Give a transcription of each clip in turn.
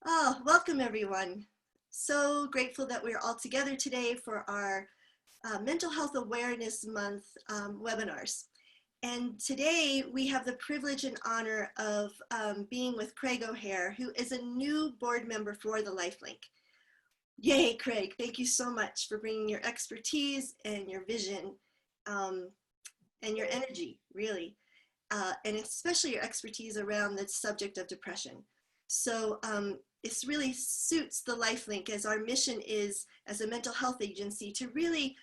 Oh, welcome everyone. So grateful that we're all together today for our Mental Health Awareness Month webinars. And today we have the privilege and honor of being with Craig O'Hare, who is a new board member for the LifeLink. Yay, Craig, thank you so much for bringing your expertise and your vision and your energy, really, and especially your expertise around the subject of depression. So this really suits the LifeLink, as our mission is as a mental health agency to really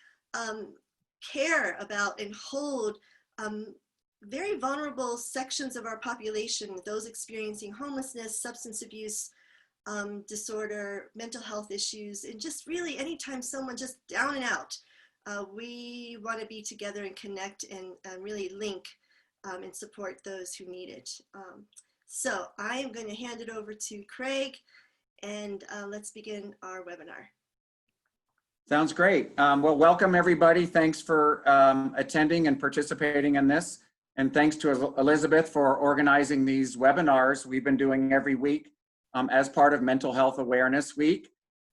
care about and hold very vulnerable sections of our population, those experiencing homelessness, substance abuse disorder, mental health issues, and just really anytime someone just down and out, we want to be together and connect and really link and support those who need it. So I am going to hand it over to Craig, and let's begin our webinar. Sounds great. Well, welcome everybody. Thanks for attending and participating in this. And thanks to Elizabeth for organizing these webinars we've been doing every week as part of Mental Health Awareness Week.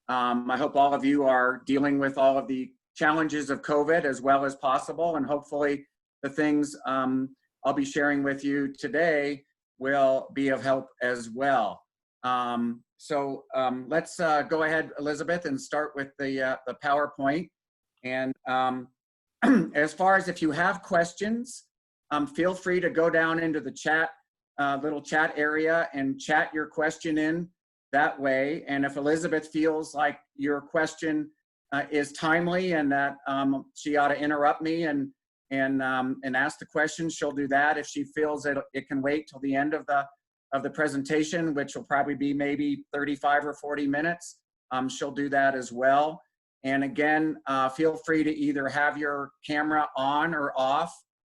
I hope all of you are dealing with all of the challenges of COVID as well as possible, and hopefully the things I'll be sharing with you today will be of help as well. Let's go ahead, Elizabeth, and start with the PowerPoint. And as far as if you have questions, feel free to go down into the chat, little chat area, and chat your question in that way. And if Elizabeth feels like your question is timely and that she ought to interrupt me and ask the question, she'll do that. If she feels that it can wait till the end of the presentation, which will probably be maybe 35 or 40 minutes, she'll do that as well. And again, feel free to either have your camera on or off.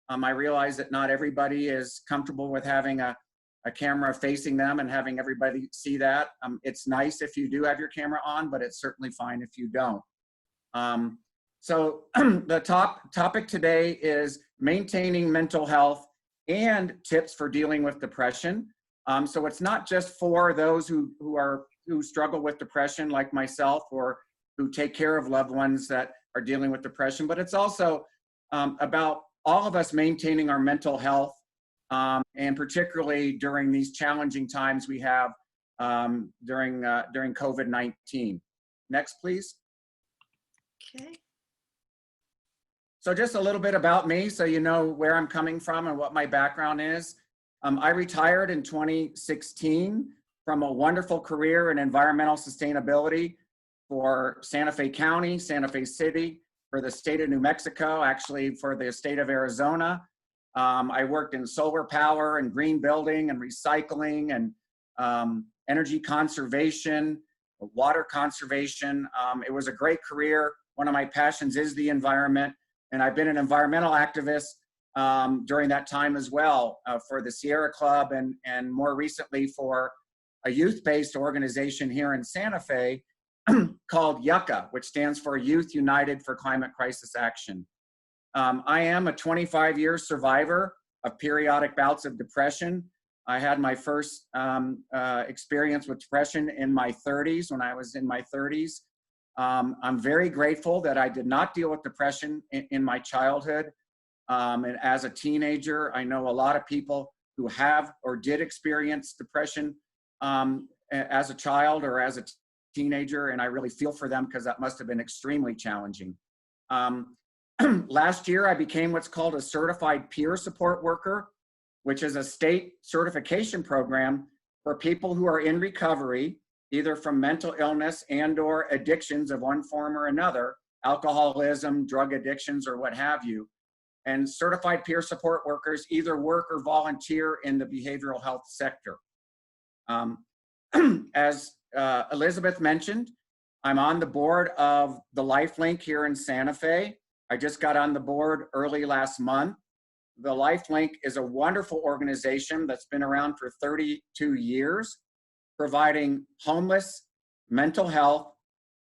I realize that not everybody is comfortable with having a camera facing them and having everybody see that. It's nice if you do have your camera on, but it's certainly fine if you don't. So the topic today is maintaining mental health and tips for dealing with depression. So it's not just for those who struggle with depression like myself, or who take care of loved ones that are dealing with depression, but it's also about all of us maintaining our mental health, and particularly during these challenging times we have during COVID-19. Next, please. Okay. So just a little bit about me, so you know where I'm coming from and what my background is. I retired in 2016 from a wonderful career in environmental sustainability for Santa Fe County, Santa Fe City, for the state of New Mexico, actually for the state of Arizona. I worked in solar power and green building and recycling and energy conservation, water conservation. It was a great career. One of my passions is the environment, and I've been an environmental activist during that time as well, for the Sierra Club and more recently for a youth-based organization here in Santa Fe called YUCCA, which stands for Youth United for Climate Crisis Action. I am a 25-year survivor of periodic bouts of depression. I had my first experience with depression in my 30s, when I was in my 30s. I'm very grateful that I did not deal with depression in my childhood. And as a teenager, I know a lot of people who have or did experience depression as a child or as a teenager, and I really feel for them because that must have been extremely challenging. Last year, I became what's called a certified peer support worker, which is a state certification program for people who are in recovery, either from mental illness and/or addictions of one form or another, alcoholism, drug addictions, or what have you. And certified peer support workers either work or volunteer in the behavioral health sector. As Elizabeth mentioned, I'm on the board of the LifeLink here in Santa Fe. I just got on the board early last month. The LifeLink is a wonderful organization that's been around for 32 years, providing homeless, mental health,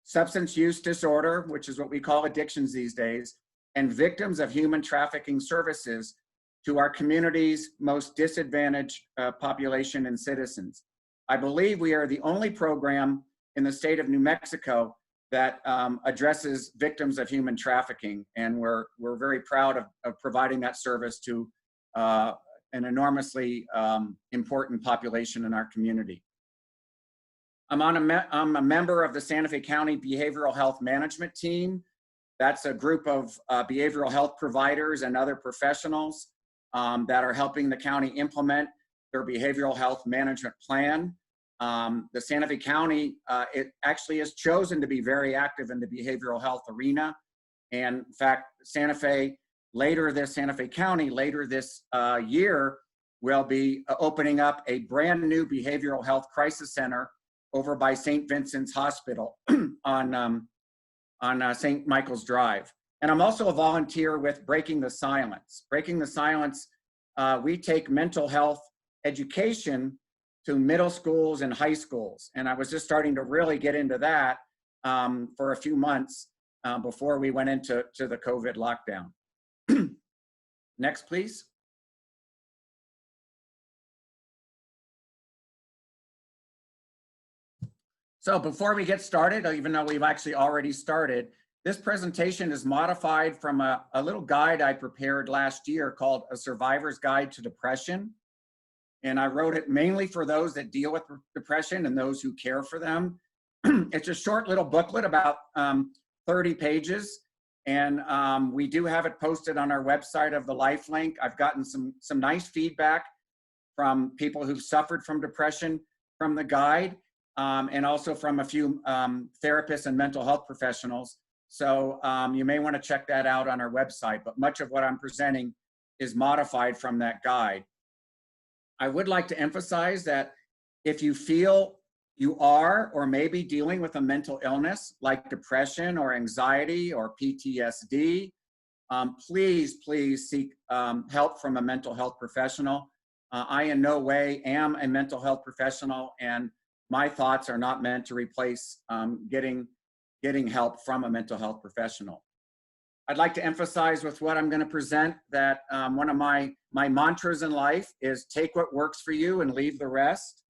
substance use disorder, which is what we call addictions these days, and victims of human trafficking services to our community's most disadvantaged population and citizens. I believe we are the only program in the state of New Mexico that addresses victims of human trafficking. And we're very proud of providing that service to an enormously important population in our community. I'm a member of the Santa Fe County Behavioral Health Management Team. That's a group of behavioral health providers and other professionals that are helping the county implement their behavioral health management plan. The Santa Fe County, it actually has chosen to be very active in the behavioral health arena. And in fact, Santa Fe County later this year will be opening up a brand new behavioral health crisis center over by St. Vincent's Hospital on St. Michael's Drive. And I'm also a volunteer with Breaking the Silence. Breaking the Silence, we take mental health education to middle schools and high schools. And I was just starting to really get into that for a few months before we went into the COVID lockdown. Next, please. So before we get started, even though we've actually already started, this presentation is modified from a little guide I prepared last year called A Survivor's Guide to Depression. And I wrote it mainly for those that deal with depression and those who care for them. It's a short little booklet, about 30 pages. And we do have it posted on our website of the LifeLink. I've gotten some nice feedback from people who've suffered from depression from the guide, and also from a few therapists and mental health professionals. So you may want to check that out on our website, but much of what I'm presenting is modified from that guide. I would like to emphasize that if you feel you are or may be dealing with a mental illness like depression or anxiety or PTSD, please seek help from a mental health professional. I in no way am a mental health professional, and my thoughts are not meant to replace getting help from a mental health professional. I'd like to emphasize with what I'm going to present that one of my mantras in life is take what works for you and leave the rest.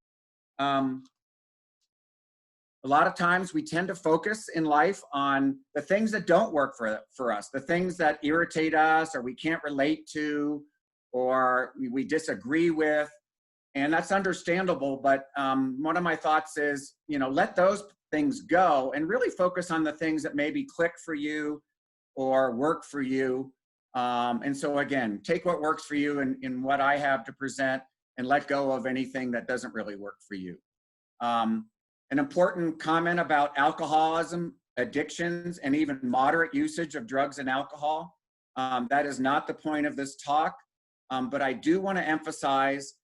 A lot of times we tend to focus in life on the things that don't work for us, the things that irritate us or we can't relate to or we disagree with. And that's understandable, but one of my thoughts is, let those things go and really focus on the things that maybe click for you or work for you. And so again, take what works for you in what I have to present and let go of anything that doesn't really work for you. An important comment about alcoholism, addictions, and even moderate usage of drugs and alcohol. That is not the point of this talk, but I do want to emphasize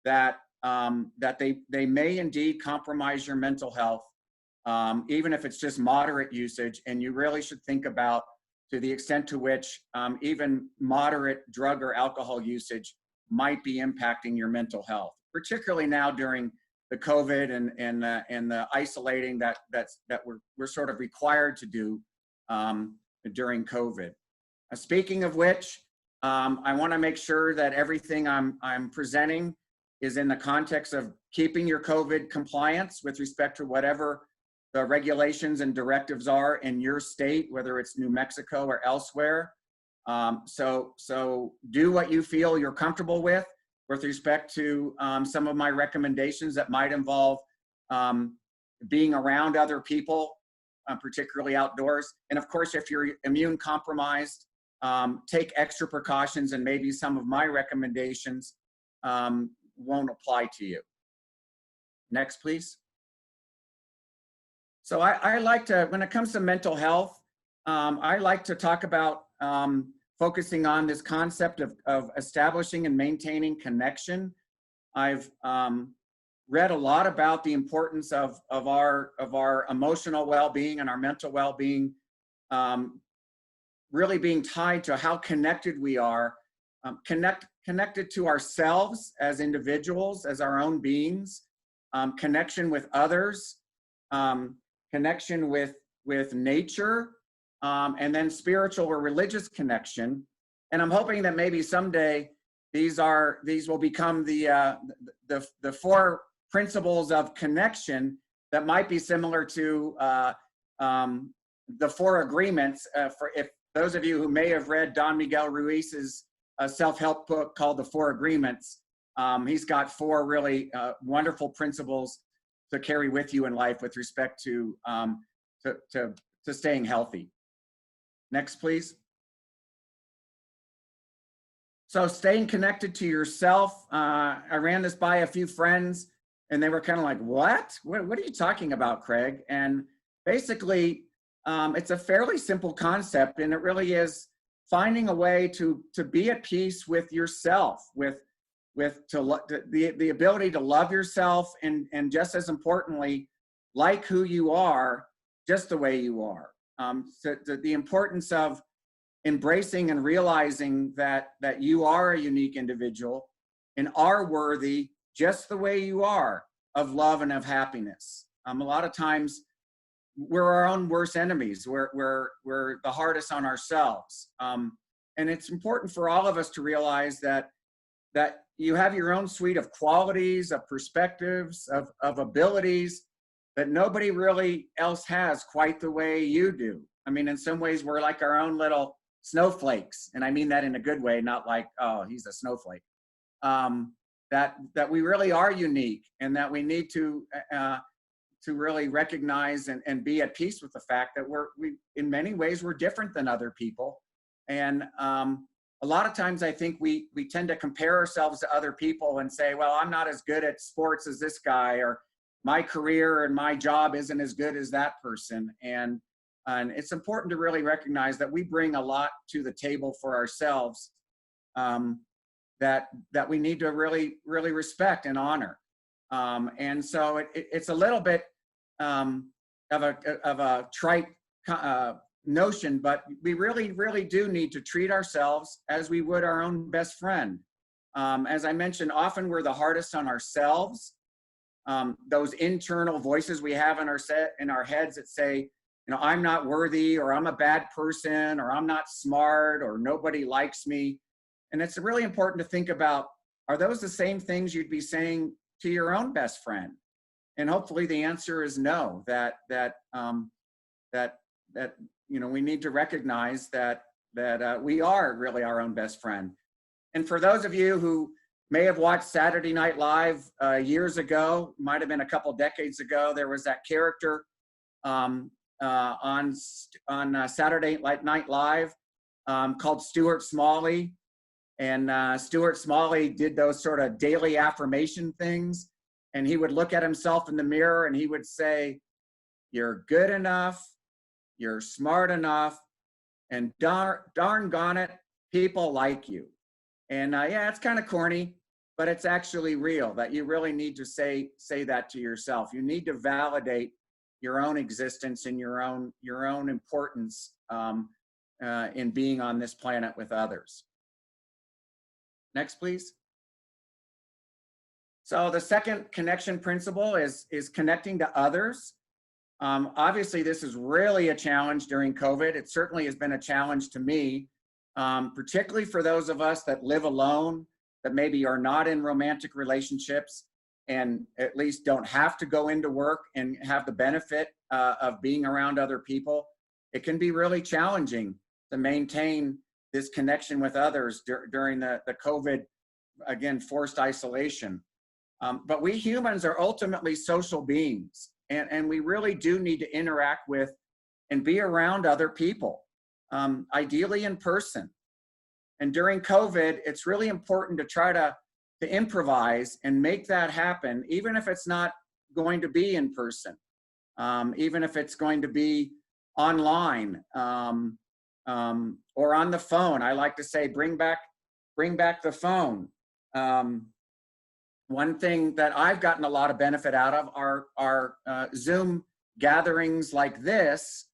that they may indeed compromise your mental health, even if it's just moderate usage, and you really should think about to the extent to which even moderate drug or alcohol usage might be impacting your mental health, particularly now during the COVID and the isolating that we're sort of required to do during COVID. Speaking of which, I want to make sure that everything I'm presenting is in the context of keeping your COVID compliance with respect to whatever the regulations and directives are in your state, whether it's New Mexico or elsewhere. So do what you feel you're comfortable with respect to some of my recommendations that might involve being around other people, particularly outdoors. And of course, if you're immune compromised, take extra precautions, and maybe some of my recommendations won't apply to you. Next, please. So I like to, when it comes to mental health, I like to talk about focusing on this concept of establishing and maintaining connection. I've read a lot about the importance of our emotional well-being and our mental well-being really being tied to how connected we are, connected to ourselves as individuals, as our own beings, connection with others, connection with nature, and then spiritual or religious connection. And I'm hoping that maybe someday these will become the four principles of connection that might be similar to the Four Agreements. For if those of you who may have read Don Miguel Ruiz's self-help book called The Four Agreements, he's got four really wonderful principles to carry with you in life with respect to staying healthy. Next, please. So staying connected to yourself. I ran this by a few friends and they were kind of like, what are you talking about, Craig? And basically, it's a fairly simple concept, and it really is finding a way to be at peace with yourself, with the ability to love yourself, and just as importantly, like who you are, just the way you are. So the importance of embracing and realizing that you are a unique individual and are worthy just the way you are of love and of happiness. A lot of times we're our own worst enemies. We're the hardest on ourselves. And it's important for all of us to realize that you have your own suite of qualities, of perspectives, of abilities that nobody really else has quite the way you do. I mean, in some ways, we're like our own little snowflakes. And I mean that in a good way, not like, oh, he's a snowflake. That we really are unique, and that we need to really recognize and be at peace with the fact that we in many ways, we're different than other people. And a lot of times I think we tend to compare ourselves to other people and say, well, I'm not as good at sports as this guy, or my career and my job isn't as good as that person. And it's important to really recognize that we bring a lot to the table for ourselves that we need to really, really respect and honor. And so it's a little bit of a trite notion, but we really, really do need to treat ourselves as we would our own best friend. As I mentioned, often we're the hardest on ourselves. Those internal voices we have in our heads that say, I'm not worthy, or I'm a bad person, or I'm not smart, or nobody likes me. And it's really important to think about, are those the same things you'd be saying to your own best friend? And hopefully the answer is no, that we need to recognize that we are really our own best friend. And for those of you who may have watched Saturday Night Live years ago, might have been a couple decades ago, there was that character on Saturday Night Live called Stuart Smalley. And Stuart Smalley did those sort of daily affirmation things. And he would look at himself in the mirror and he would say, you're good enough, you're smart enough, and darn gone it, people like you. And yeah, it's kind of corny, but it's actually real, that you really need to say that to yourself. You need to validate your own existence and your own importance in being on this planet with others. Next, please. So the second connection principle is connecting to others. Obviously, this is really a challenge during COVID. It certainly has been a challenge to me, particularly for those of us that live alone, that maybe are not in romantic relationships, and at least don't have to go into work and have the benefit of being around other people. It can be really challenging to maintain this connection with others during the COVID, again, forced isolation. But we humans are ultimately social beings, and we really do need to interact with and be around other people, ideally in person. And during COVID, it's really important to try to improvise and make that happen, even if it's not going to be in person, even if it's going to be online or on the phone. I like to say, bring back the phone. One thing that I've gotten a lot of benefit out of are Zoom gatherings like this,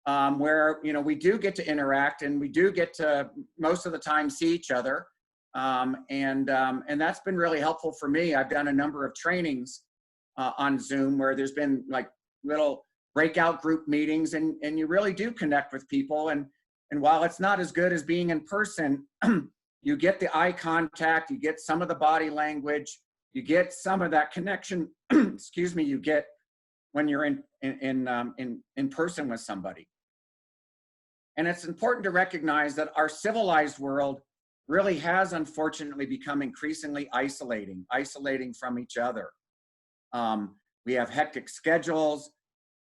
where we do get to interact and we do get to most of the time see each other, and that's been really helpful for me. I've done a number of trainings on Zoom where there's been like little breakout group meetings, and you really do connect with people. And while it's not as good as being in person, you get the eye contact, you get some of the body language. You get some of that connection, excuse me, you get when you're in person with somebody. And it's important to recognize that our civilized world really has unfortunately become increasingly isolating from each other. We have hectic schedules.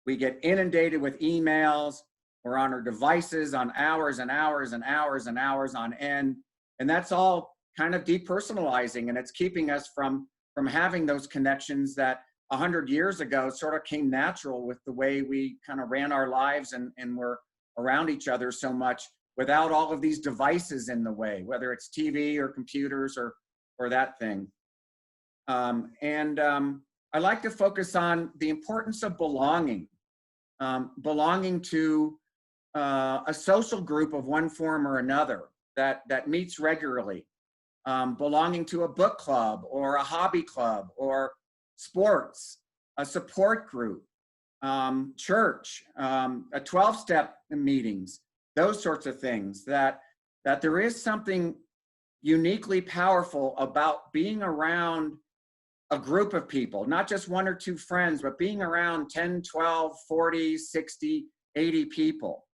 We get inundated with emails. We're on our devices on hours and hours and hours and hours on end. And that's all kind of depersonalizing, and it's keeping us from having those connections that 100 years ago sort of came natural with the way we kind of ran our lives and were around each other so much without all of these devices in the way, whether it's TV or computers or that thing. I like to focus on the importance of belonging, belonging to a social group of one form or another that meets regularly, belonging to a book club or a hobby club or sports, a support group, church, a 12-step meetings, those sorts of things, that there is something uniquely powerful about being around a group of people, not just one or two friends, but being around 10, 12, 40, 60, 80 people.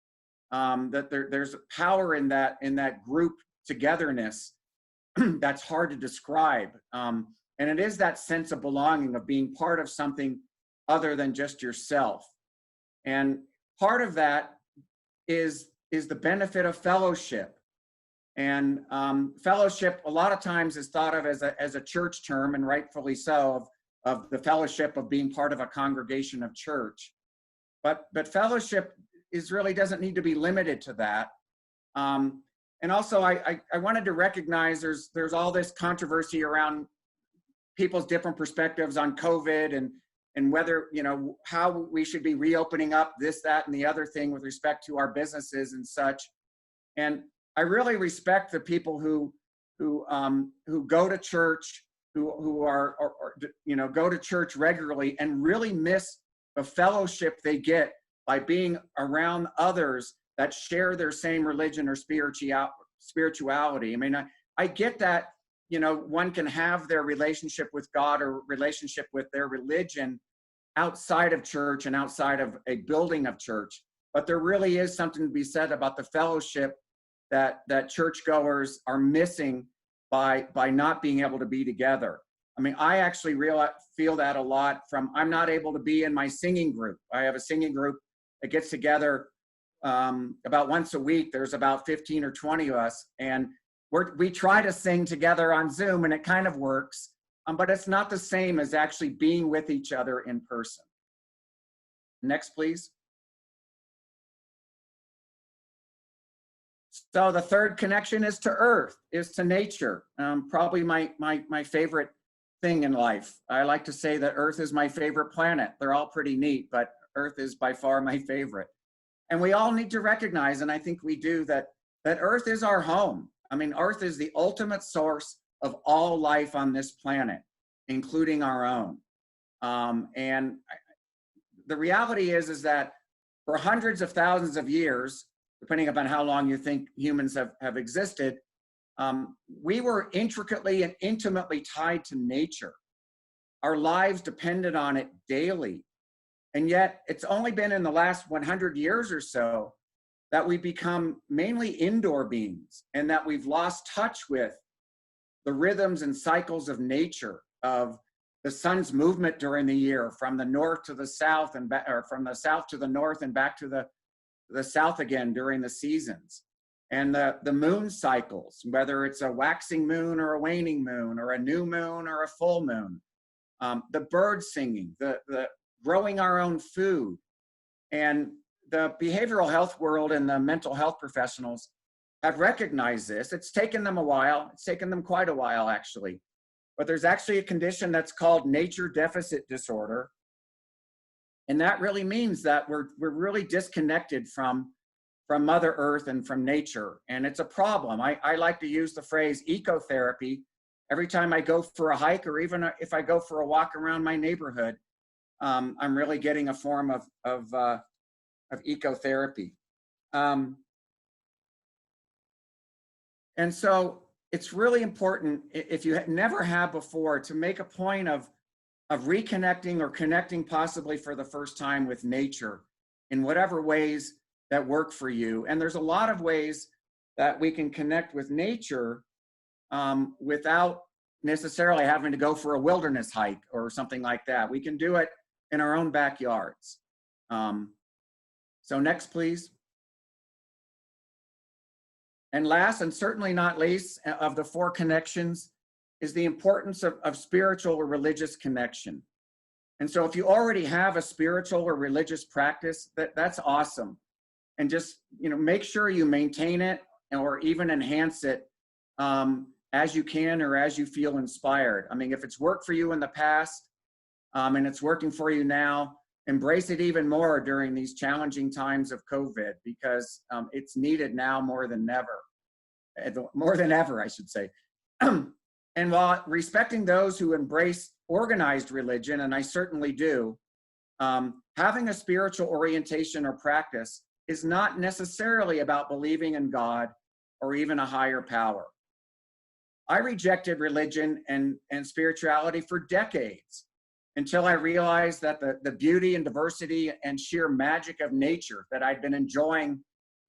That there's power in that group togetherness that's hard to describe. And it is that sense of belonging, of being part of something other than just yourself. And part of that is the benefit of fellowship. And fellowship a lot of times is thought of as a church term, and rightfully so, of the fellowship of being part of a congregation of church. But fellowship really doesn't need to be limited to that. And also I wanted to recognize there's all this controversy around people's different perspectives on COVID and whether, how we should be reopening up this, that, and the other thing with respect to our businesses and such. And I really respect the people who go to church, who are go to church regularly and really miss the fellowship they get by being around others that share their same religion or spirituality. I mean, I get that, one can have their relationship with God or relationship with their religion outside of church and outside of a building of church, but there really is something to be said about the fellowship that churchgoers are missing by not being able to be together. I mean, I actually feel that a lot I'm not able to be in my singing group. I have a singing group that gets together about once a week. There's about 15 or 20 of us, and we try to sing together on Zoom, and it kind of works, but it's not the same as actually being with each other in person. Next, please. So the third connection is to Earth, is to nature. Probably my favorite thing in life. I like to say that Earth is my favorite planet. They're all pretty neat, but Earth is by far my favorite. And we all need to recognize, and I think we do, that Earth is our home. I mean, Earth is the ultimate source of all life on this planet, including our own. And the reality is that for hundreds of thousands of years, depending upon how long you think humans have existed, we were intricately and intimately tied to nature. Our lives depended on it daily. And yet it's only been in the last 100 years or so that we've become mainly indoor beings, and that we've lost touch with the rhythms and cycles of nature, of the sun's movement during the year from the north to the south and back, or from the south to the north and back to the south again during the seasons, and the moon cycles, whether it's a waxing moon or a waning moon or a new moon or a full moon, the birds singing, the growing our own food. And the behavioral health world and the mental health professionals have recognized this. It's taken them a while. It's taken them quite a while, actually. But there's actually a condition that's called nature deficit disorder. And that really means that we're really disconnected from Mother Earth and from nature. And it's a problem. I like to use the phrase ecotherapy every time I go for a hike, or even if I go for a walk around my neighborhood. I'm really getting a form of ecotherapy. And so it's really important, if you never have before, to make a point of reconnecting or connecting possibly for the first time with nature in whatever ways that work for you. And there's a lot of ways that we can connect with nature without necessarily having to go for a wilderness hike or something like that. We can do it in our own backyards. So next, please. And last, and certainly not least, of the 4 connections is the importance of spiritual or religious connection. And so if you already have a spiritual or religious practice, that's awesome. And just, make sure you maintain it or even enhance it as you can or as you feel inspired. I mean, if it's worked for you in the past and it's working for you now, embrace it even more during these challenging times of COVID, because it's needed now more than ever, I should say. And while respecting those who embrace organized religion, and I certainly do, having a spiritual orientation or practice is not necessarily about believing in God or even a higher power. I rejected religion and spirituality for decades until I realized that the beauty and diversity and sheer magic of nature that I'd been enjoying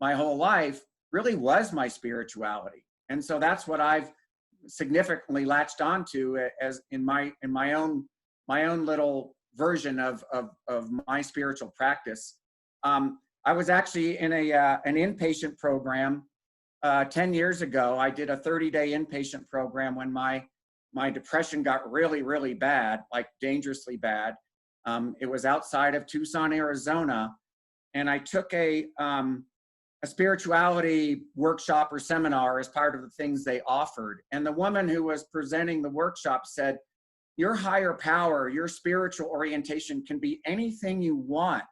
my whole life really was my spirituality. And so that's what I've significantly latched onto as in my own little version of my spiritual practice. I was actually in an inpatient program 10 years ago. I did a 30-day inpatient program when my depression got really, really bad, like dangerously bad. It was outside of Tucson, Arizona, and I took a spirituality workshop or seminar as part of the things they offered. And the woman who was presenting the workshop said, your higher power, your spiritual orientation can be anything you want.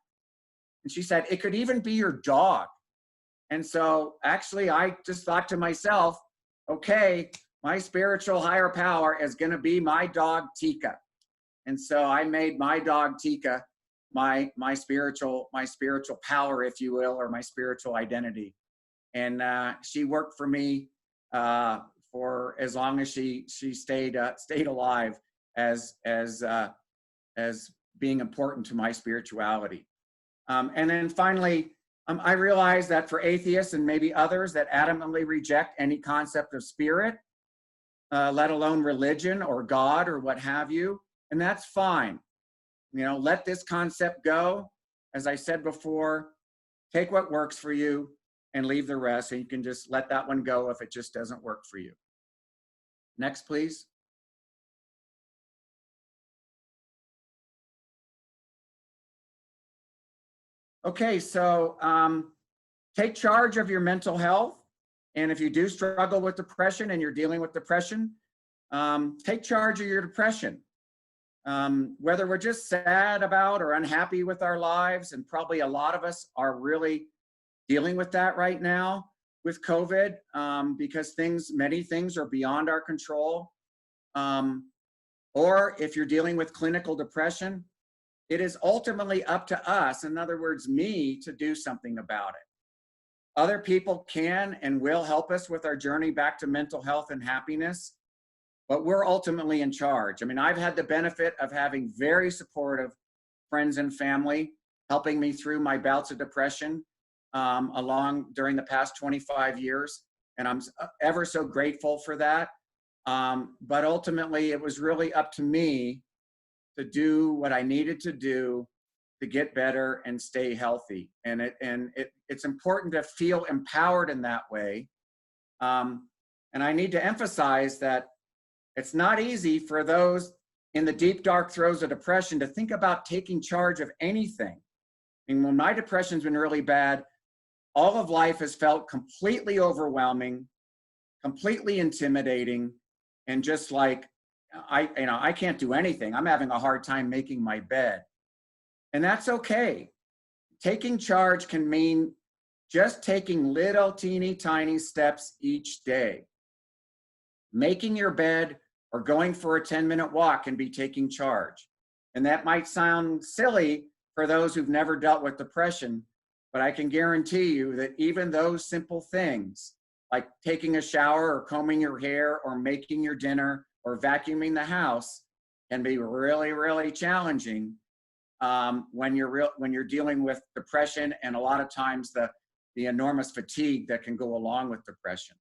And she said, it could even be your dog. And so actually I just thought to myself, okay, my spiritual higher power is going to be my dog Tika. And so I made my dog Tika my spiritual power, if you will, or my spiritual identity. And she worked for me for as long as she stayed alive as being important to my spirituality. And then finally, I realized that for atheists and maybe others that adamantly reject any concept of spirit, let alone religion or God or what have you, and that's fine. Let this concept go. As I said before, take what works for you and leave the rest, so you can just let that one go if it just doesn't work for you. Next, please. Okay, so take charge of your mental health. And if you do struggle with depression and you're dealing with depression, take charge of your depression. Whether we're just sad about or unhappy with our lives, and probably a lot of us are really dealing with that right now with COVID, because many things are beyond our control. Or if you're dealing with clinical depression, it is ultimately up to us, in other words, me, to do something about it. Other people can and will help us with our journey back to mental health and happiness, but we're ultimately in charge. I mean, I've had the benefit of having very supportive friends and family helping me through my bouts of depression during the past 25 years. And I'm ever so grateful for that. But ultimately, it was really up to me to do what I needed to do to get better and stay healthy. And it's important to feel empowered in that way. And I need to emphasize that it's not easy for those in the deep, dark throes of depression to think about taking charge of anything. And when my depression's been really bad, all of life has felt completely overwhelming, completely intimidating, and just like, I can't do anything. I'm having a hard time making my bed. And that's okay. Taking charge can mean just taking little teeny tiny steps each day. Making your bed or going for a 10-minute walk can be taking charge. And that might sound silly for those who've never dealt with depression, but I can guarantee you that even those simple things like taking a shower or combing your hair or making your dinner or vacuuming the house can be really, really challenging when you're dealing with depression, and a lot of times the enormous fatigue that can go along with depression.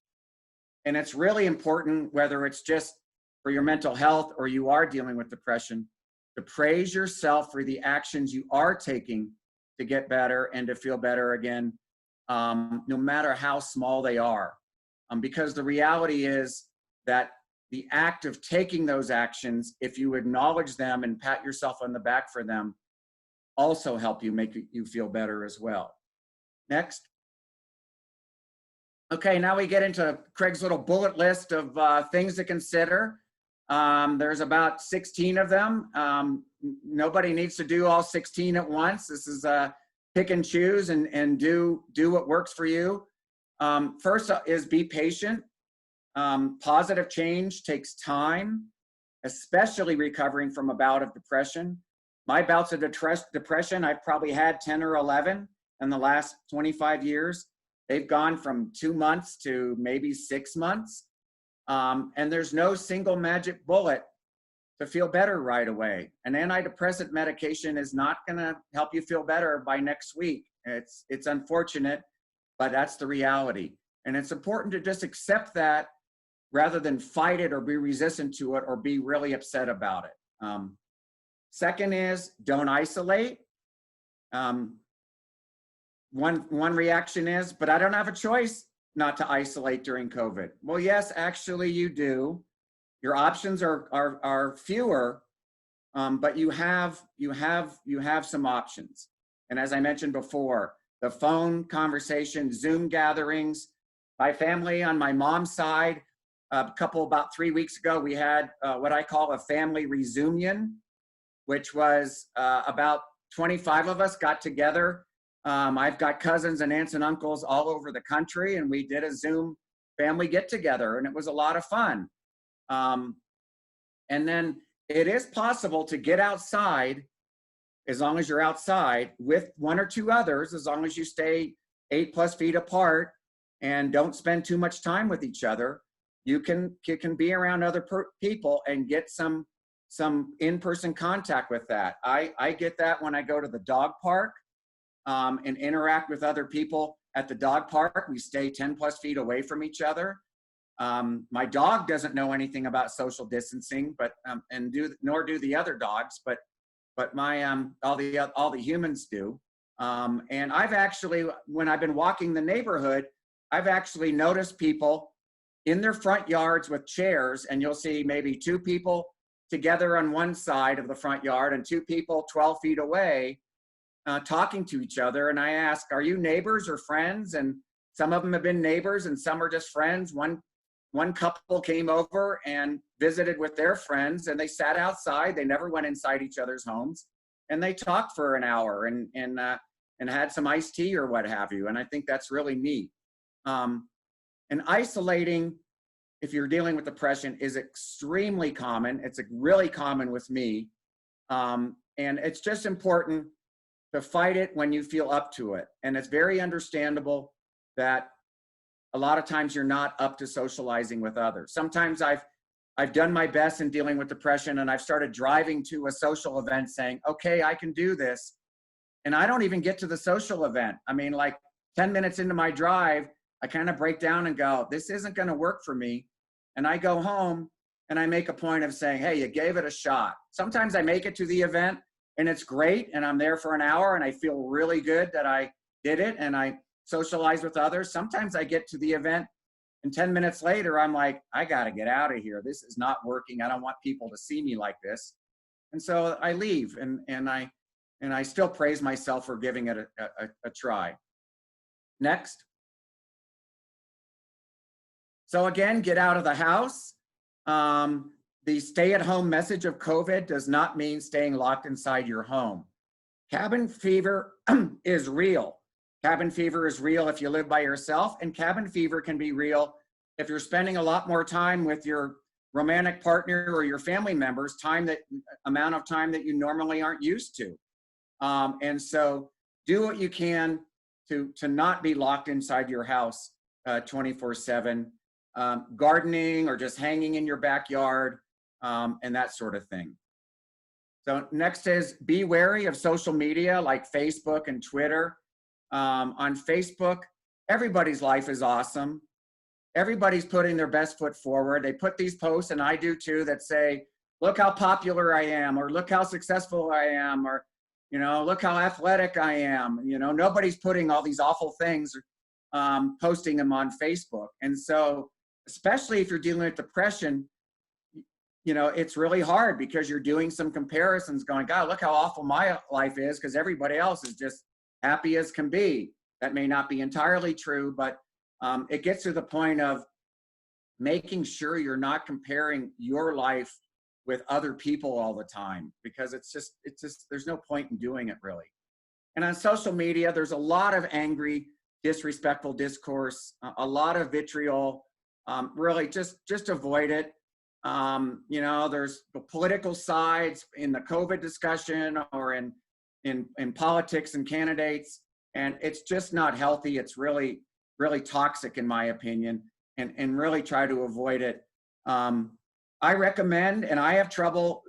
And it's really important, whether it's just for your mental health or you are dealing with depression, to praise yourself for the actions you are taking to get better and to feel better again, no matter how small they are. Because the reality is that the act of taking those actions, if you acknowledge them and pat yourself on the back for them, also help you make you feel better as well. Next. Okay, now we get into Craig's little bullet list of things to consider. There's about 16 of them. Nobody needs to do all 16 at once. This is pick and choose and do what works for you. First is be patient. Positive change takes time, especially recovering from a bout of depression. My bouts of depression, I've probably had 10 or 11 in the last 25 years. They've gone from 2 months to maybe 6 months. And there's no single magic bullet to feel better right away. An antidepressant medication is not going to help you feel better by next week. It's unfortunate, but that's the reality. And it's important to just accept that rather than fight it or be resistant to it or be really upset about it. Second is don't isolate. One reaction is, but I don't have a choice not to isolate during COVID. Well, yes, actually you do. Your options are fewer, but you have some options. And as I mentioned before, the phone conversation, Zoom gatherings. My family on my mom's side, about 3 weeks ago, we had what I call a family reunion, which was about 25 of us got together. I've got cousins and aunts and uncles all over the country, and we did a Zoom family get together, and it was a lot of fun. And then it is possible to get outside, as long as you're outside with 1 or 2 others, as long as you stay 8+ feet apart and don't spend too much time with each other. You can be around other people and get some in-person contact with that. I get that when I go to the dog park and interact with other people at the dog park. We stay 10+ feet away from each other. My dog doesn't know anything about social distancing, but nor do the other dogs, but my all the humans do. And I've actually, when I've been walking the neighborhood, I've actually noticed people in their front yards with chairs, and you'll see maybe 2 people together on one side of the front yard and 2 people 12 feet away talking to each other. And I ask, are you neighbors or friends? And some of them have been neighbors and some are just friends. One couple came over and visited with their friends, and they sat outside. They never went inside each other's homes, and they talked for an hour and had some iced tea or what have you. And I think that's really neat. And isolating, if you're dealing with depression, is extremely common. It's really common with me. And it's just important to fight it when you feel up to it. And it's very understandable that a lot of times you're not up to socializing with others. Sometimes I've done my best in dealing with depression, and I've started driving to a social event saying, okay, I can do this. And I don't even get to the social event. I mean, like 10 minutes into my drive, I kind of break down and go, this isn't going to work for me. And I go home and I make a point of saying, hey, you gave it a shot. Sometimes I make it to the event and it's great, and I'm there for an hour and I feel really good that I did it and I socialize with others. Sometimes I get to the event and 10 minutes later, I'm like, I got to get out of here. This is not working. I don't want people to see me like this. And so I leave and I still praise myself for giving it a try. Next. So again, get out of the house. The stay-at-home message of COVID does not mean staying locked inside your home. Cabin fever is real. Cabin fever is real if you live by yourself, and cabin fever can be real if you're spending a lot more time with your romantic partner or your family members, amount of time that you normally aren't used to. And so do what you can to not be locked inside your house 24/7, gardening or just hanging in your backyard, and that sort of thing. So next is be wary of social media like Facebook and Twitter. On Facebook, everybody's life is awesome. Everybody's putting their best foot forward. They put these posts, and I do too, that say, look how popular I am, or look how successful I am, or, you know, look how athletic I am. You know, nobody's putting all these awful things, posting them on Facebook. And so, especially if you're dealing with depression, you know, it's really hard because you're doing some comparisons going, God, look how awful my life is because everybody else is just happy as can be. That may not be entirely true, but it gets to the point of making sure you're not comparing your life with other people all the time, because it's just, there's no point in doing it really. And on social media, there's a lot of angry, disrespectful discourse, a lot of vitriol. Really just avoid it. You know, there's the political sides in the COVID discussion or in politics and candidates, and it's just not healthy. It's really toxic in my opinion, and really try to avoid it. I recommend, and I have trouble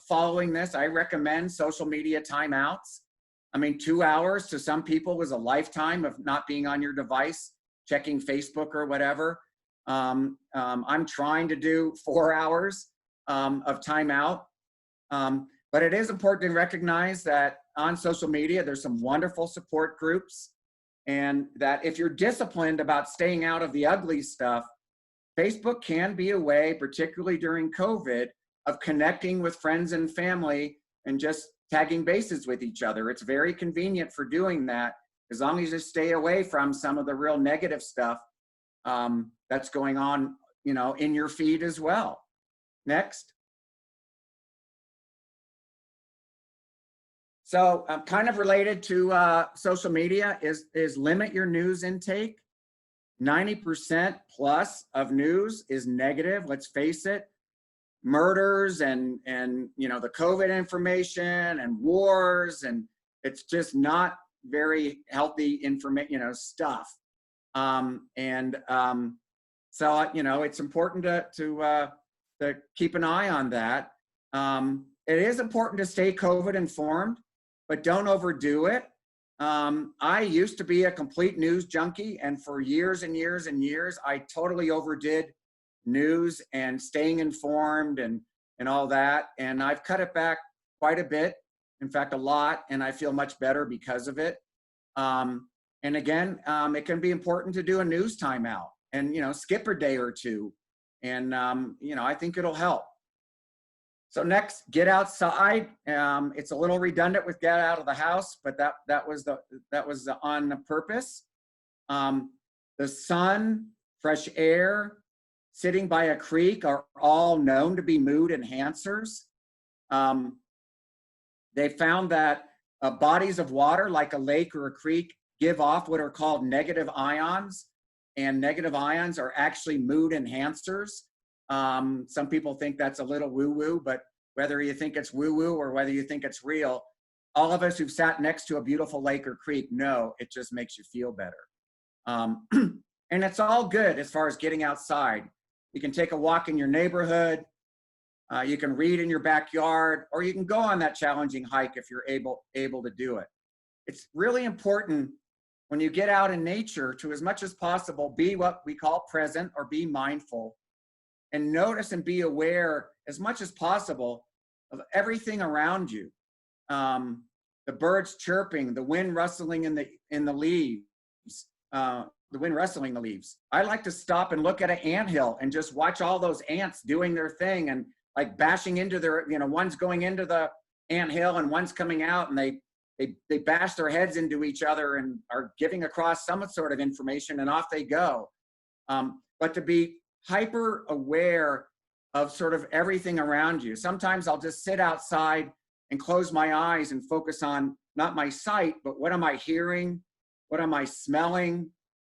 following this, I recommend social media timeouts. I mean, 2 hours to some people was a lifetime of not being on your device, checking Facebook or whatever. I'm trying to do 4 hours of timeout. But it is important to recognize that on social media, there's some wonderful support groups, and that if you're disciplined about staying out of the ugly stuff, Facebook can be a way, particularly during COVID, of connecting with friends and family and just tagging bases with each other. It's very convenient for doing that, as long as you stay away from some of the real negative stuff that's going on, you know, in your feed as well. Next. So kind of related to social media is limit your news intake. 90% plus of news is negative, let's face it. Murders and you know, the COVID information and wars, and it's just not very healthy information, you know, stuff. So you know, it's important to keep an eye on that. It is important to stay COVID informed, but don't overdo it. I used to be a complete news junkie, and for years and years and years, I totally overdid news and staying informed and all that. And I've cut it back quite a bit, in fact, a lot, and I feel much better because of it. And again, it can be important to do a news timeout and, you know, skip a day or two. And, you know, I think it'll help. So next, get outside. It's a little redundant with get out of the house, but that was on purpose. The sun, fresh air, sitting by a creek are all known to be mood enhancers. They found that bodies of water like a lake or a creek give off what are called negative ions, and negative ions are actually mood enhancers. Some people think that's a little woo-woo, but whether you think it's woo-woo or whether you think it's real, all of us who've sat next to a beautiful lake or creek know it just makes you feel better. And it's all good as far as getting outside. You can take a walk in your neighborhood, you can read in your backyard, or you can go on that challenging hike if you're able to do it. It's really important when you get out in nature to, as much as possible, be what we call present or be mindful, and notice and be aware as much as possible of everything around you. The birds chirping, the wind rustling in the leaves, the wind rustling the leaves. I like to stop and look at an anthill and just watch all those ants doing their thing and like bashing into their, you know, one's going into the anthill and one's coming out, and they bash their heads into each other and are giving across some sort of information, and off they go. But to be hyper aware of sort of everything around you. Sometimes I'll just sit outside and close my eyes and focus on not my sight, but what am I hearing? What am I smelling?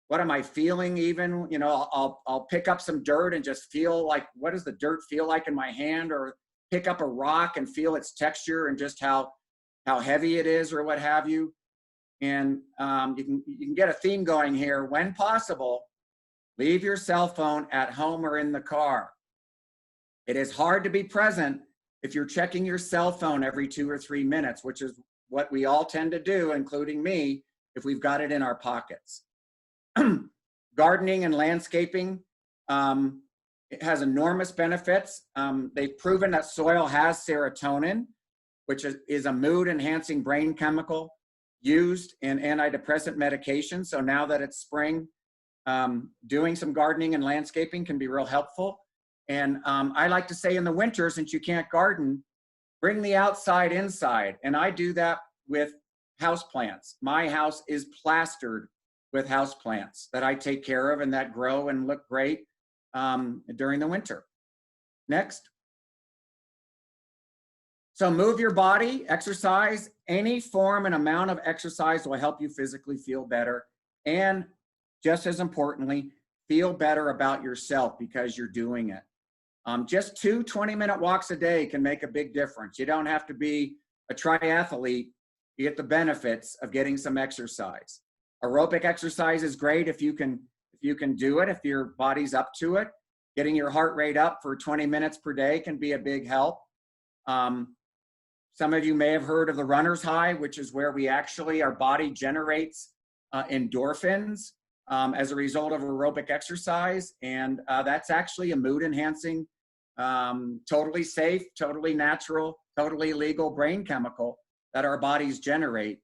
What am I feeling even? You know, I'll pick up some dirt and just feel like, what does the dirt feel like in my hand? Or pick up a rock and feel its texture and just how heavy it is or what have you. And you can get a theme going here. When possible, Leave your cell phone at home or in the car. It is hard to be present if you're checking your cell phone every 2 or 3 minutes, which is what we all tend to do, including me, if we've got it in our pockets. Gardening and landscaping, it has enormous benefits. They've proven that soil has serotonin, which is a mood-enhancing brain chemical used in antidepressant medication. So now that it's spring, doing some gardening and landscaping can be real helpful. And I like to say in the winter, since you can't garden, bring the outside inside. And I do that with houseplants. My house is plastered with houseplants that I take care of and that grow and look great during the winter. Next. So move your body, exercise. Any form and amount of exercise will help you physically feel better. And just as importantly, feel better about yourself because you're doing it. Just 2 20-minute walks a day can make a big difference. You don't have to be a triathlete. You get the benefits of getting some exercise. Aerobic exercise is great if you can do it, if your body's up to it. Getting your heart rate up for 20 minutes per day can be a big help. Some of you may have heard of the runner's high, which is where our body generates endorphins as a result of aerobic exercise. And that's actually a mood enhancing, totally safe, totally natural, totally legal brain chemical that our bodies generate.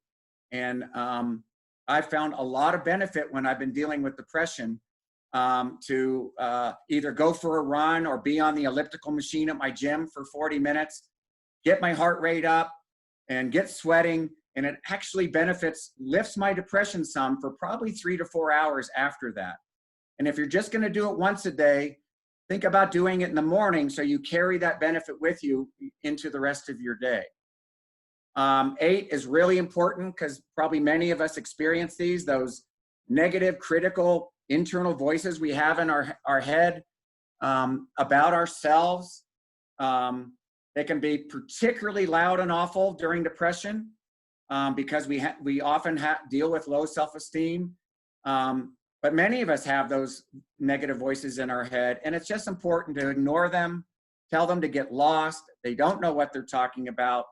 And I've found a lot of benefit when I've been dealing with depression to either go for a run or be on the elliptical machine at my gym for 40 minutes, get my heart rate up and get sweating. And it actually lifts my depression some for probably 3 to 4 hours after that. And if you're just going to do it once a day, think about doing it in the morning so you carry that benefit with you into the rest of your day. 8 is really important because probably many of us experience those negative, critical, internal voices we have in our head about ourselves. They can be particularly loud and awful during depression because we often deal with low self-esteem. But many of us have those negative voices in our head, and it's just important to ignore them, tell them to get lost. They don't know what they're talking about.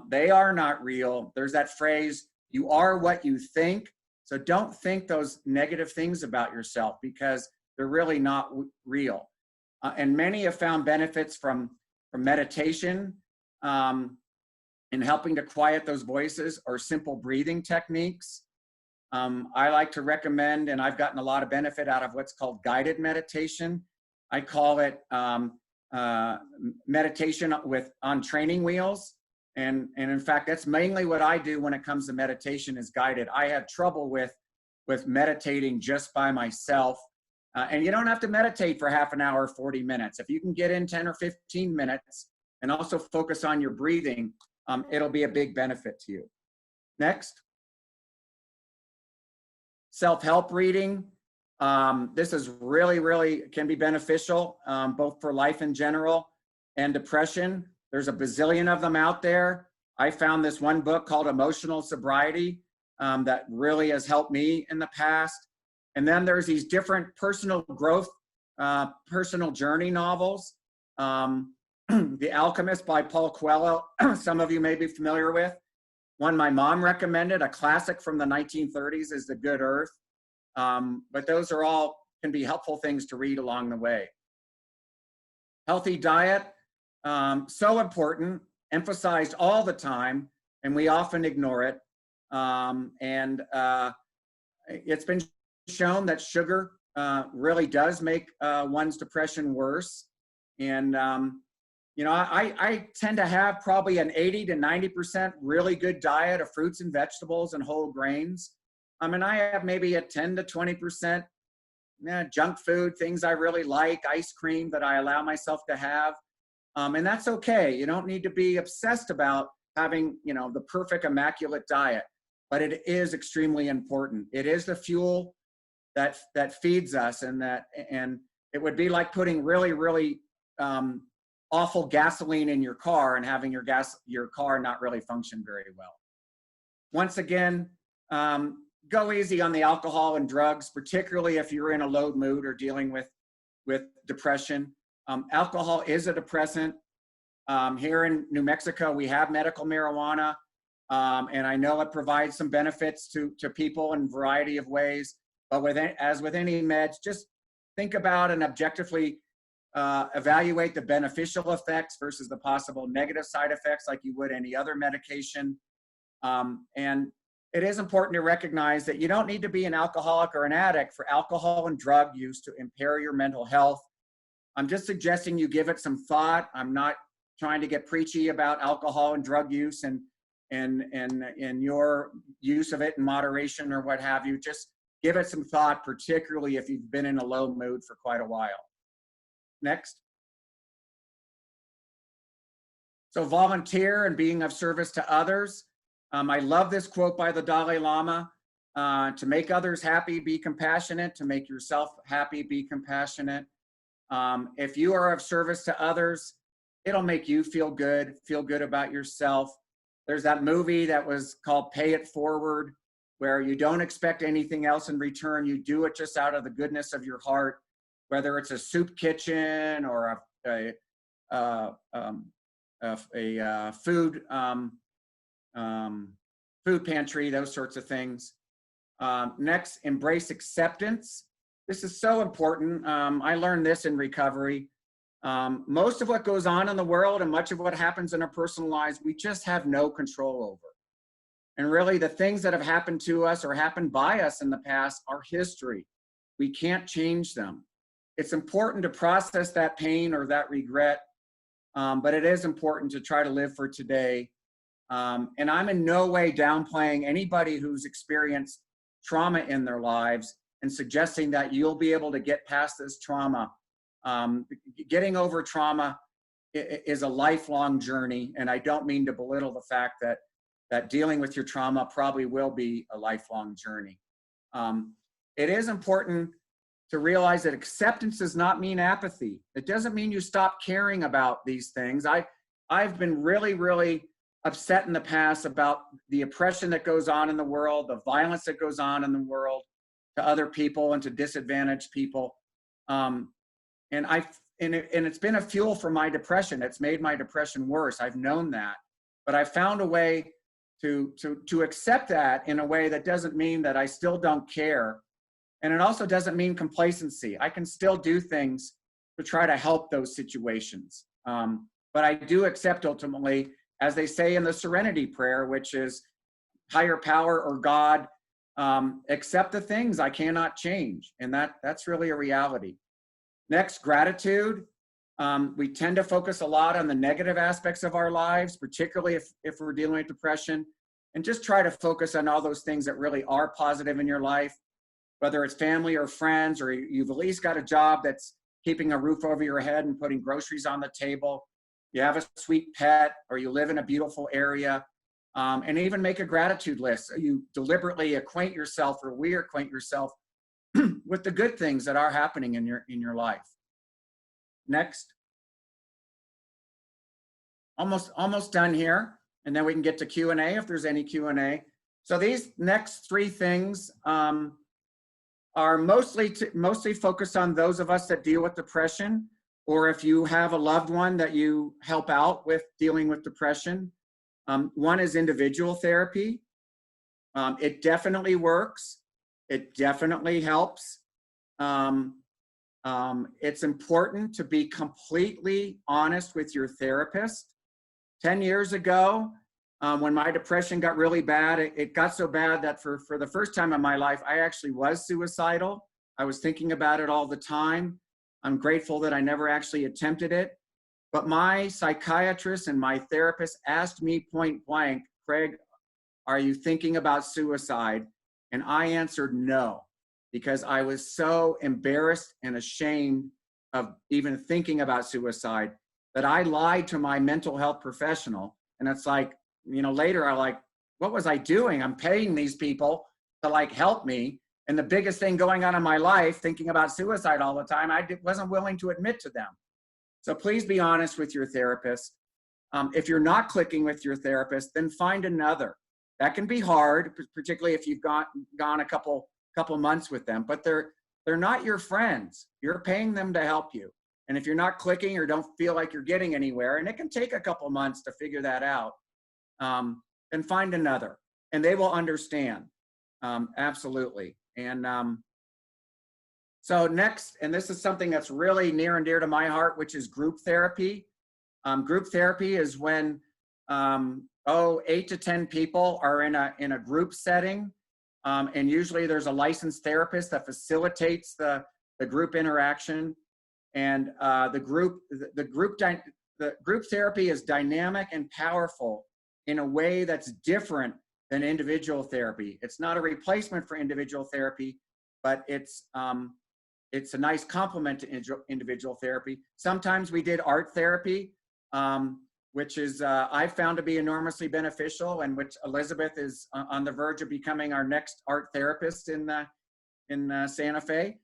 They are not real. There's that phrase, you are what you think. So don't think those negative things about yourself because they're really not real. And many have found benefits from meditation in helping to quiet those voices or simple breathing techniques. I like to recommend, and I've gotten a lot of benefit out of what's called guided meditation. I call it meditation on training wheels. And in fact, that's mainly what I do when it comes to meditation is guided. I have trouble with meditating just by myself. And you don't have to meditate for half an hour, 40 minutes. If you can get in 10 or 15 minutes and also focus on your breathing, it'll be a big benefit to you. Next. Self-help reading. This is really can be beneficial, both for life in general and depression. There's a bazillion of them out there. I found this one book called Emotional Sobriety that really has helped me in the past. And then there's these different personal growth, personal journey novels. The Alchemist by Paul Coelho, some of you may be familiar with. One my mom recommended, a classic from the 1930s, is The Good Earth. But those are all can be helpful things to read along the way. Healthy diet, so important, emphasized all the time, and we often ignore it. It's been shown that sugar really does make one's depression worse. And I tend to have probably an 80 to 90% really good diet of fruits and vegetables and whole grains. And I have maybe a 10 to 20% junk food, things I really like, ice cream that I allow myself to have. And that's okay. You don't need to be obsessed about having, the perfect immaculate diet, but it is extremely important. It is the fuel that feeds us, and it would be like putting really awful gasoline in your car and having your car not really function very well. Once again, go easy on the alcohol and drugs, particularly if you're in a low mood or dealing with depression. Alcohol is a depressant. Here in New Mexico, we have medical marijuana, and I know it provides some benefits to people in a variety of ways. But as with any meds, just think about and objectively evaluate the beneficial effects versus the possible negative side effects like you would any other medication. And it is important to recognize that you don't need to be an alcoholic or an addict for alcohol and drug use to impair your mental health. I'm just suggesting you give it some thought. I'm not trying to get preachy about alcohol and drug use and your use of it in moderation or what have you. Just give it some thought, particularly if you've been in a low mood for quite a while. Next. So volunteer and being of service to others. I love this quote by the Dalai Lama. To make others happy, be compassionate. To make yourself happy, be compassionate. If you are of service to others, it'll make you feel good about yourself. There's that movie that was called Pay It Forward, where you don't expect anything else in return. You do it just out of the goodness of your heart, whether it's a soup kitchen or a food pantry, those sorts of things. Next, embrace acceptance. This is so important. I learned this in recovery. Most of what goes on in the world and much of what happens in our personal lives, we just have no control over. And really the things that have happened to us or happened by us in the past are history. We can't change them. It's important to process that pain or that regret, but it is important to try to live for today. And I'm in no way downplaying anybody who's experienced trauma in their lives and suggesting that you'll be able to get past this trauma. Getting over trauma is a lifelong journey, and I don't mean to belittle the fact that dealing with your trauma probably will be a lifelong journey. It is important to realize that acceptance does not mean apathy. It doesn't mean you stop caring about these things. I've been really, really upset in the past about the oppression that goes on in the world, the violence that goes on in the world to other people and to disadvantaged people. And it's been a fuel for my depression. It's made my depression worse. I've known that, but I found a way to accept that in a way that doesn't mean that I still don't care. And it also doesn't mean complacency. I can still do things to try to help those situations. But I do accept ultimately, as they say in the Serenity Prayer, which is higher power or God, accept the things I cannot change. And that's really a reality. Next, gratitude. We tend to focus a lot on the negative aspects of our lives, particularly if we're dealing with depression, and just try to focus on all those things that really are positive in your life, whether it's family or friends, or you've at least got a job that's keeping a roof over your head and putting groceries on the table. You have a sweet pet, or you live in a beautiful area, and even make a gratitude list. You deliberately acquaint yourself, or reacquaint yourself with the good things that are happening in your life. Next. Almost done here, and then we can get to Q&A if there's any Q&A. So these next three things are mostly focused on those of us that deal with depression, or if you have a loved one that you help out with dealing with depression. One is individual therapy. It definitely works. It definitely helps. It's important to be completely honest with your therapist. 10 years ago, when my depression got really bad, it got so bad that for the first time in my life, I actually was suicidal. I was thinking about it all the time. I'm grateful that I never actually attempted it. But my psychiatrist and my therapist asked me point blank, Craig, are you thinking about suicide? And I answered no, because I was so embarrassed and ashamed of even thinking about suicide that I lied to my mental health professional. And it's like, later I'm like, what was I doing? I'm paying these people to help me. And the biggest thing going on in my life, thinking about suicide all the time, I wasn't willing to admit to them. So please be honest with your therapist. If you're not clicking with your therapist, then find another. That can be hard, particularly if you've gone a couple months with them, but they're not your friends. You're paying them to help you. And if you're not clicking or don't feel like you're getting anywhere, and it can take a couple months to figure that out, then find another, and they will understand. Absolutely. And so next, and this is something that's really near and dear to my heart, which is group therapy. Group therapy is when 8 to 10 people are in a group setting, and usually there's a licensed therapist that facilitates the group interaction. And the group therapy is dynamic and powerful in a way that's different than individual therapy. It's not a replacement for individual therapy, but it's a nice complement to individual therapy. Sometimes we did art therapy, which is I found to be enormously beneficial, and which Elizabeth is on the verge of becoming our next art therapist in Santa Fe.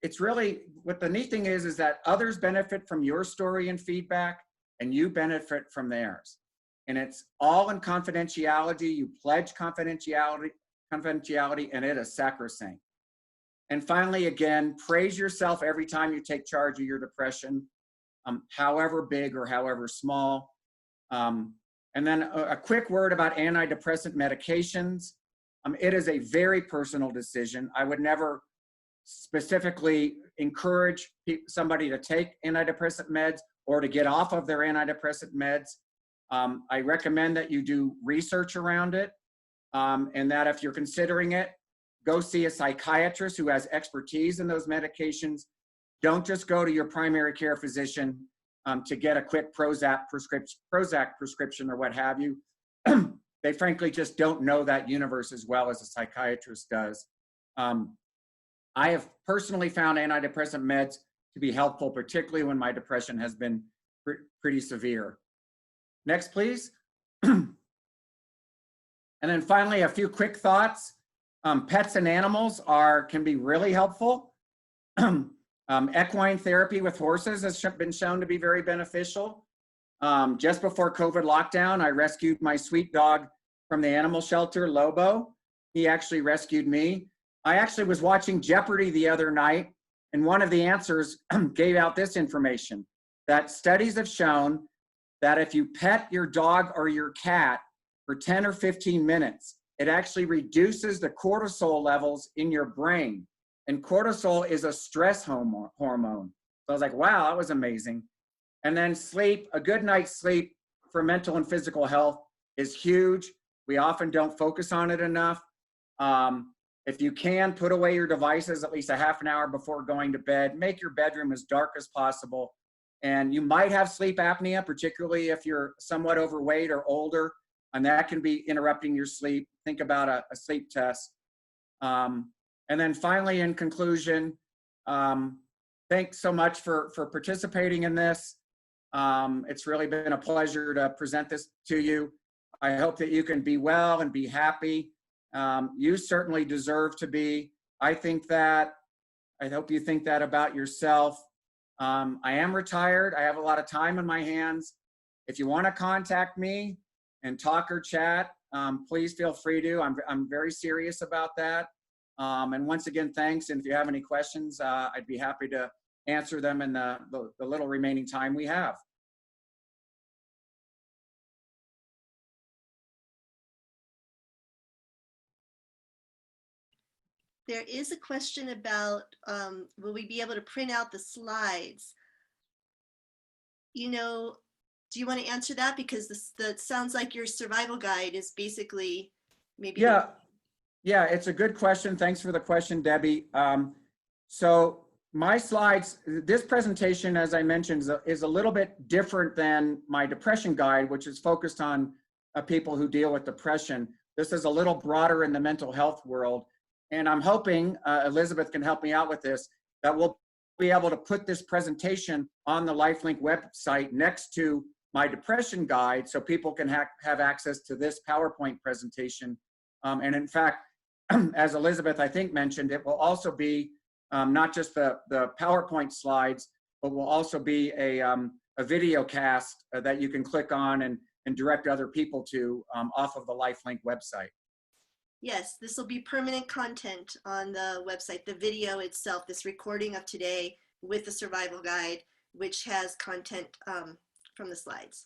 It's really, what the neat thing is that others benefit from your story and feedback, and you benefit from theirs. And it's all in confidentiality. You pledge confidentiality, and it is sacrosanct. And finally, again, praise yourself every time you take charge of your depression, however big or however small. And then a quick word about antidepressant medications. It is a very personal decision. I would never specifically encourage somebody to take antidepressant meds or to get off of their antidepressant meds. I recommend that you do research around it, and that if you're considering it, go see a psychiatrist who has expertise in those medications. Don't just go to your primary care physician to get a quick Prozac prescription or what have you. They frankly just don't know that universe as well as a psychiatrist does. I have personally found antidepressant meds to be helpful, particularly when my depression has been pretty severe. Next, please. And then finally, a few quick thoughts. Pets and animals can be really helpful. Equine therapy with horses has been shown to be very beneficial. Just before COVID lockdown, I rescued my sweet dog from the animal shelter, Lobo. He actually rescued me. I actually was watching Jeopardy the other night, and one of the answers gave out this information, that studies have shown that if you pet your dog or your cat for 10 or 15 minutes, it actually reduces the cortisol levels in your brain. And cortisol is a stress hormone. So I was like, wow, that was amazing. And then sleep, a good night's sleep for mental and physical health is huge. We often don't focus on it enough. If you can, put away your devices at least a half an hour before going to bed. Make your bedroom as dark as possible. And you might have sleep apnea, particularly if you're somewhat overweight or older, and that can be interrupting your sleep. Think about a sleep test. And then finally, in conclusion, thanks so much for participating in this. It's really been a pleasure to present this to you. I hope that you can be well and be happy. You certainly deserve to be. I hope you think that about yourself. I am retired. I have a lot of time in my hands. If you want to contact me and talk or chat, please feel free to. I'm very serious about that. And once again, thanks. And if you have any questions, I'd be happy to answer them in the little remaining time we have. There is a question about, will we be able to print out the slides? You know, do you want to answer that? Because that sounds like your survival guide is basically maybe. Yeah, it's a good question. Thanks for the question, Debbie. So my slides, this presentation, as I mentioned, is a little bit different than my depression guide, which is focused on people who deal with depression. This is a little broader in the mental health world. And I'm hoping, Elizabeth can help me out with this, that we'll be able to put this presentation on the LifeLink website next to my depression guide so people can have access to this PowerPoint presentation. And in fact, as Elizabeth, I think, mentioned, it will also be not just the PowerPoint slides, but will also be a video cast that you can click on and direct other people to off of the LifeLink website. Yes, this will be permanent content on the website, the video itself, this recording of today with the survival guide, which has content from the slides.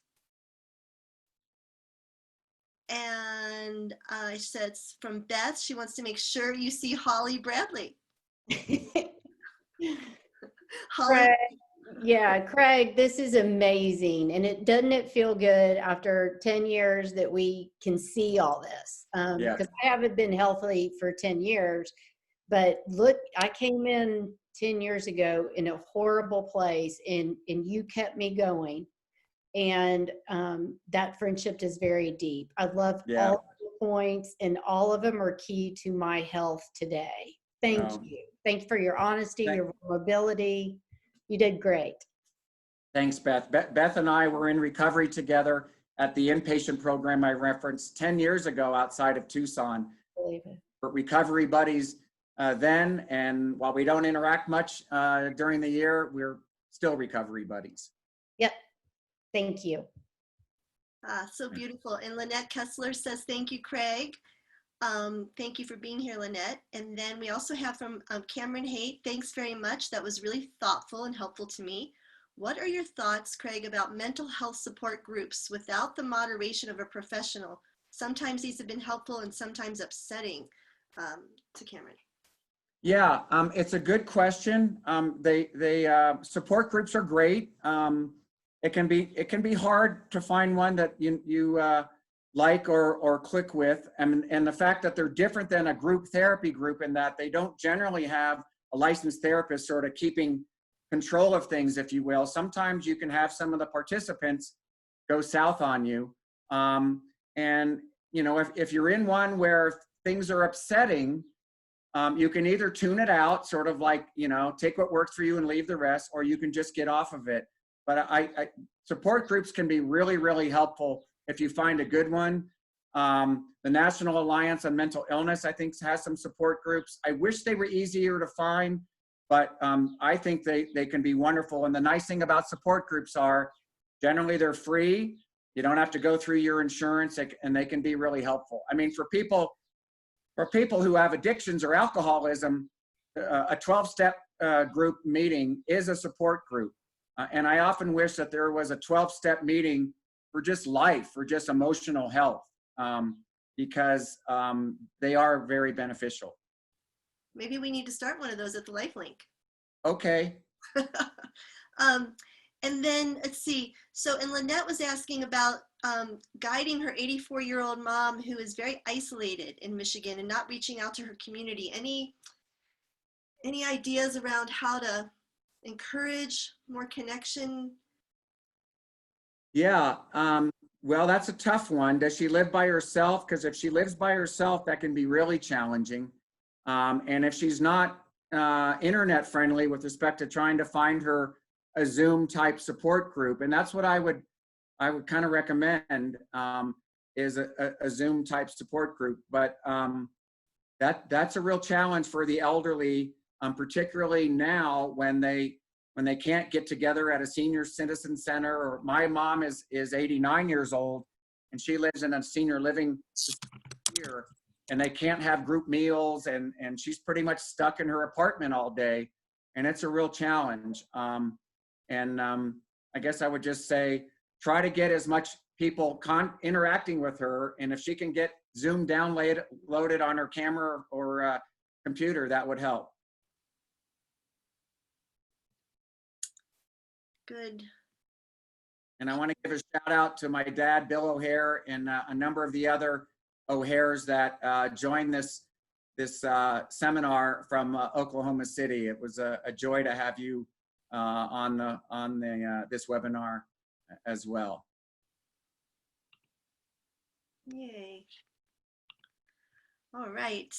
And I said from Beth, she wants to make sure you see Holly Bradley. Holly. Yeah, Craig, this is amazing. And doesn't it feel good after 10 years that we can see all this? Because I haven't been healthy for 10 years, but look, I came in 10 years ago in a horrible place and you kept me going. And that friendship is very deep. I love all the points, and all of them are key to my health today. Thank you. Thank you for your honesty, your vulnerability. You did great. Thanks, Beth. Beth and I were in recovery together at the inpatient program I referenced 10 years ago outside of Tucson. Believe it. We're recovery buddies then, and while we don't interact much during the year, we're still recovery buddies. Yep. Thank you. So beautiful. And Lynette Kessler says, thank you, Craig. Thank you for being here, Lynette. And then we also have from Cameron Haight, thanks very much. That was really thoughtful and helpful to me. What are your thoughts, Craig, about mental health support groups without the moderation of a professional? Sometimes these have been helpful and sometimes upsetting to Cameron. Yeah, it's a good question. Support groups are great. It can be hard to find one that you like or click with, and the fact that they're different than a group therapy group in that they don't generally have a licensed therapist sort of keeping control of things, if you will. Sometimes you can have some of the participants go south on you, and you know, if you're in one where things are upsetting, you can either tune it out, sort of like, you know, take what works for you and leave the rest, or you can just get off of it. But support groups can be really, really helpful if you find a good one. The National Alliance on Mental Illness, I think, has some support groups. I wish they were easier to find, but I think they can be wonderful. And the nice thing about support groups are generally they're free. You don't have to go through your insurance, and they can be really helpful. I mean, for people who have addictions or alcoholism, a 12-step group meeting is a support group. And I often wish that there was a 12-step meeting for just life, for just emotional health, because they are very beneficial. Maybe we need to start one of those at the LifeLink. Okay. And then let's see. So, and Lynette was asking about guiding her 84-year-old mom who is very isolated in Michigan and not reaching out to her community. Any ideas around how to encourage more connection? Yeah, well, that's a tough one. Does she live by herself? Because if she lives by herself, that can be really challenging. And if she's not internet friendly with respect to trying to find her a Zoom type support group, and that's what I would kind of recommend, is a Zoom type support group. But that's a real challenge for the elderly, particularly now when they can't get together at a senior citizen center. Or my mom is 89 years old, and she lives in a senior living here, and they can't have group meals, and she's pretty much stuck in her apartment all day, and it's a real challenge. I guess I would just say, try to get as much people interacting with her, and if she can get Zoom loaded on her camera or computer, that would help. Good. And I want to give a shout out to my dad, Bill O'Hare, and a number of the other O'Hares that joined this seminar from Oklahoma City. It was a joy to have you on this webinar as well. Yay. All right.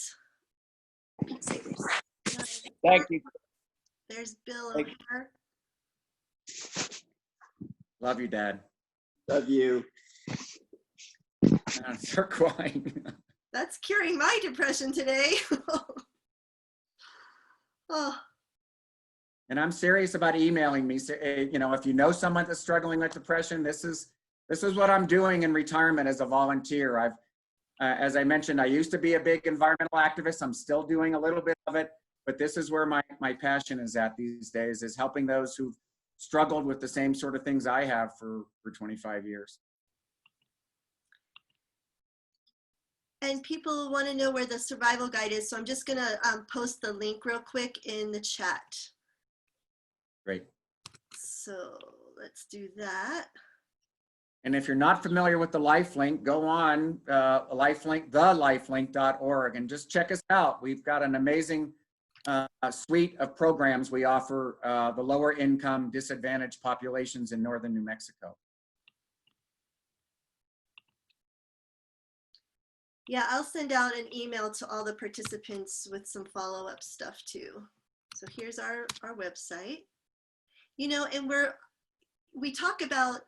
Thank you. There's Bill O'Hare. Love you, Dad. Love you. Start crying. That's curing my depression today. Oh. And I'm serious about emailing me. You know, if you know someone that's struggling with depression, this is this is what I'm doing in retirement as a volunteer. I've, as I mentioned, I used to be a big environmental activist. I'm still doing a little bit of it, but this is where my passion is at these days, is helping those who've struggled with the same sort of things I have for 25 years. And people want to know where the survival guide is, so I'm just going to post the link real quick in the chat. Great. So let's do that. And if you're not familiar with the LifeLink, go on LifeLink, thelifelink.org, and just check us out. We've got an amazing suite of programs we offer the lower income disadvantaged populations in northern New Mexico. Yeah, I'll send out an email to all the participants with some follow-up stuff too. So here's our website. You know, and we talk about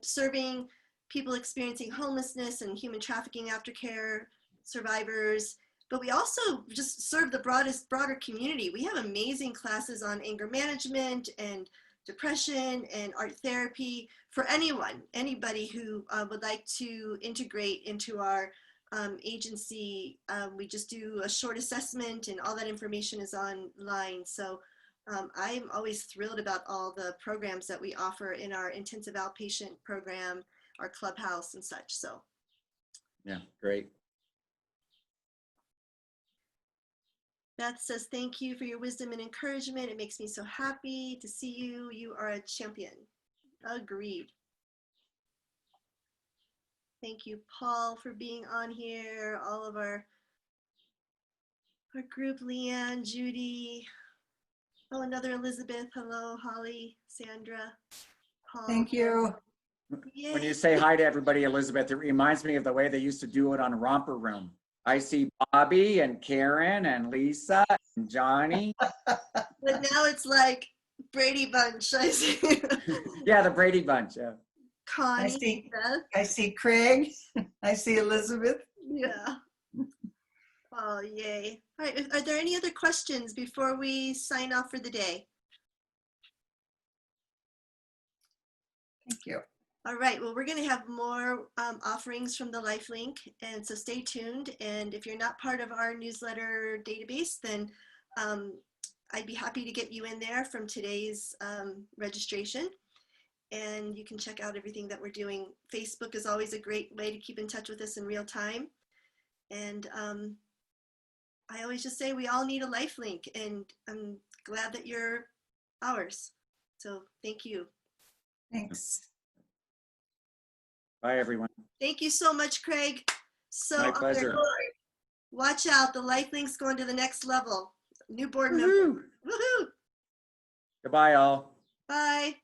serving people experiencing homelessness and human trafficking aftercare survivors, but we also just serve the broader community. We have amazing classes on anger management and depression and art therapy for anybody who would like to integrate into our agency. We just do a short assessment and all that information is online. So I'm always thrilled about all the programs that we offer in our intensive outpatient program, our clubhouse and such. So yeah, great. Beth says, thank you for your wisdom and encouragement. It makes me so happy to see you. You are a champion. Agreed. Thank you, Paul, for being on here. All of our group, Leanne, Judy. Oh, another Elizabeth. Hello, Holly, Sandra, Paul. Thank you. Yay. When you say hi to everybody, Elizabeth, it reminds me of the way they used to do it on Romper Room. I see Bobby and Karen and Lisa and Johnny. But now it's like Brady Bunch. I see. Yeah, the Brady Bunch. Yeah. Connie. I see Craig. I see Elizabeth. Yeah. Oh, yay. All right. Are there any other questions before we sign off for the day? Thank you. All right. Well, we're going to have more offerings from the LifeLink, and so stay tuned. And if you're not part of our newsletter database, then I'd be happy to get you in there from today's registration. And you can check out everything that we're doing. Facebook is always a great way to keep in touch with us in real time. And I always just say we all need a LifeLink, and I'm glad that you're ours. So thank you. Thanks. Bye, everyone. Thank you so much, Craig. So My pleasure. Watch out, the LifeLink's going to the next level. New board member. Woohoo! Goodbye, all. Bye.